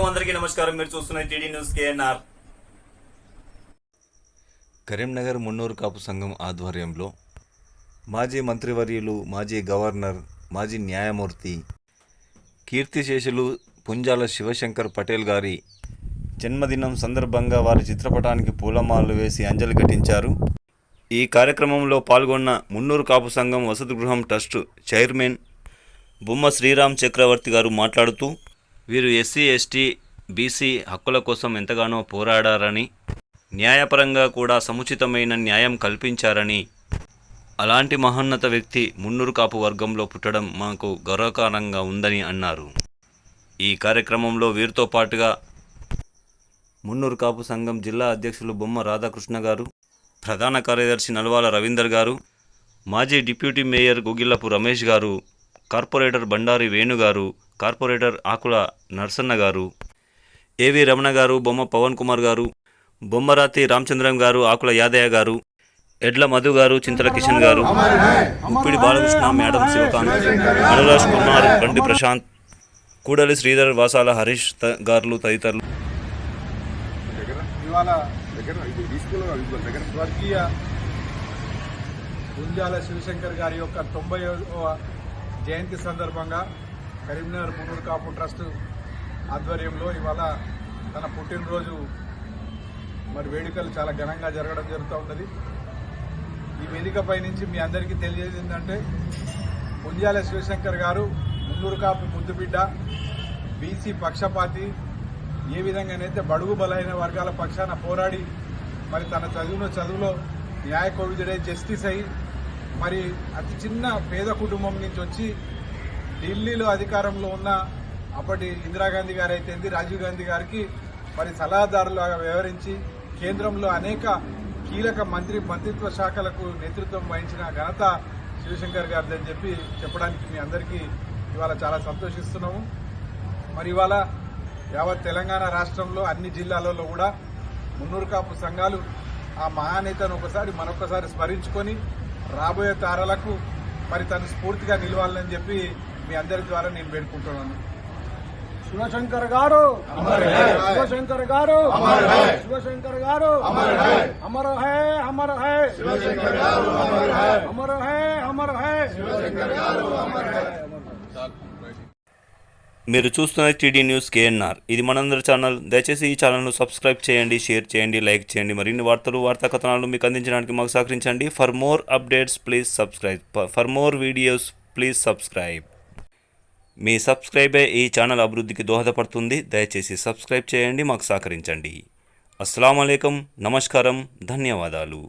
అందరికీ నమస్కారం. మీరు చూస్తున్న TD news KNR. Karimnagar Munnuru Kapu సంఘం ఆధ్వర్యంలో మాజీ మంత్రివర్యులు, మాజీ గవర్నర్, మాజీ న్యాయమూర్తి, కీర్తిశేషులు పుంజాల శివశంకర్ పటేల్ గారి జన్మదినం సందర్భంగా వారి చిత్రపటానికి పూలమాలలు వేసి అంజలి ఘటించారు. ఈ కార్యక్రమంలో పాల్గొన్న మున్నూరు కాపు సంఘం వసతి గృహం ట్రస్ట్ చైర్మన్ బొమ్మ శ్రీరామ్ చక్రవర్తి గారు మాట్లాడుతూ, వీరు ఎస్సీ, ఎస్టీ, బీసీ హక్కుల కోసం ఎంతగానో పోరాడారని, న్యాయపరంగా కూడా సముచితమైన న్యాయం కల్పించారని, అలాంటి మహోన్నత వ్యక్తి మున్నూరు కాపు వర్గంలో పుట్టడం మాకు గౌరవకారంగా ఉందని అన్నారు. ఈ కార్యక్రమంలో వీరితో పాటుగా మున్నూరు కాపు సంఘం జిల్లా అధ్యక్షులు బొమ్మ రాధాకృష్ణ గారు, ప్రధాన కార్యదర్శి నల్వాల రవీందర్ గారు, మాజీ డిప్యూటీ మేయర్ గుగిల్లపు రమేష్ గారు, కార్పొరేటర్ బండారి వేణు గారు, కార్పొరేటర్ ఆకుల నర్సన్న గారు, ఏవి రమణ గారు, బొమ్మ పవన్ కుమార్ గారు, బొమ్మరాతి రామచంద్రం గారు, ఆకుల యాదయ్య గారు, ఎడ్ల మధు గారు, చింతల కిషన్ గారు, ఉప్పిడి బాలకృష్ణ, మేడం శివకాంత్, అనురాజ్ కుమార్, బండి ప్రశాంత్, కూడలి శ్రీధర్, వాసాల హరీష్ గారు తదితరులు. స్వర్గీయ పుంజాల శివశంకర్ గారి యొక్క 90వ జయంతి సందర్భంగా కరీంనగర్ మున్నూరు కాపు ట్రస్ట్ ఆధ్వర్యంలో ఇవాళ తన పుట్టినరోజు వేడుకలు చాలా ఘనంగా జరగడం జరుగుతూ ఉన్నది. ఈ వేదికపై నుంచి మీ అందరికీ తెలియజేది ఏంటంటే, పుంజాల శివశంకర్ గారు మున్నూరు కాపు ముద్దుబిడ్డ, బీసీ పక్షపాతి, ఏ విధంగానైతే బడుగు బలైన వర్గాల పక్షాన పోరాడి తన చదువులో న్యాయ కోవిదుడై జస్టిస్ అయి అతి చిన్న పేద కుటుంబం నుంచి వచ్చి ఢిల్లీలో అధికారంలో ఉన్న అప్పటి ఇందిరాగాంధీ గారు అయితే రాజీవ్ గాంధీ గారికి సలహాదారులాగా వ్యవహరించి కేంద్రంలో అనేక కీలక మంత్రిత్వ శాఖలకు నేతృత్వం వహించిన ఘనత శివశంకర్ గారిదని చెప్పడానికి మీ అందరికీ ఇవాళ చాలా సంతోషిస్తున్నాము. ఇవాళ యావత్ తెలంగాణ రాష్ట్రంలో అన్ని జిల్లాలలో కూడా మున్నూరు కాపు సంఘాలు ఆ మహానేతను మరొకసారి స్మరించుకొని రాబోయే తారలకు తను స్ఫూర్తిగా నిలవాలని మీ అందరి ద్వారా నేను వేడుకుంటున్నాను. శివశంకర్ గారు, శివశంకర్ గారు, శివశంకర్ గారు, అమర్ హై, అమర్ హై, శివశంకర్ గారు, అమర్ హై, అమర్ హై, అమర్ హై, శివశంకర్ గారు, అమర్ హై. మీరు చూస్తున్న టీడీ న్యూస్ కేఎన్ఆర్. ఇది మనందరి ఛానల్. దయచేసి ఈ ఛానల్ను సబ్స్క్రైబ్ చేయండి, షేర్ చేయండి, లైక్ చేయండి. మరిన్ని వార్తా కథనాలు మీకు అందించడానికి మాకు సహకరించండి. For more updates please subscribe. For more videos please subscribe. మీ సబ్స్క్రైబే ఈ ఛానల్ అభివృద్ధికి దోహదపడుతుంది. దయచేసి సబ్స్క్రైబ్ చేయండి, మాకు సహకరించండి. అస్సలాము అలైకుం, నమస్కారం, ధన్యవాదాలు.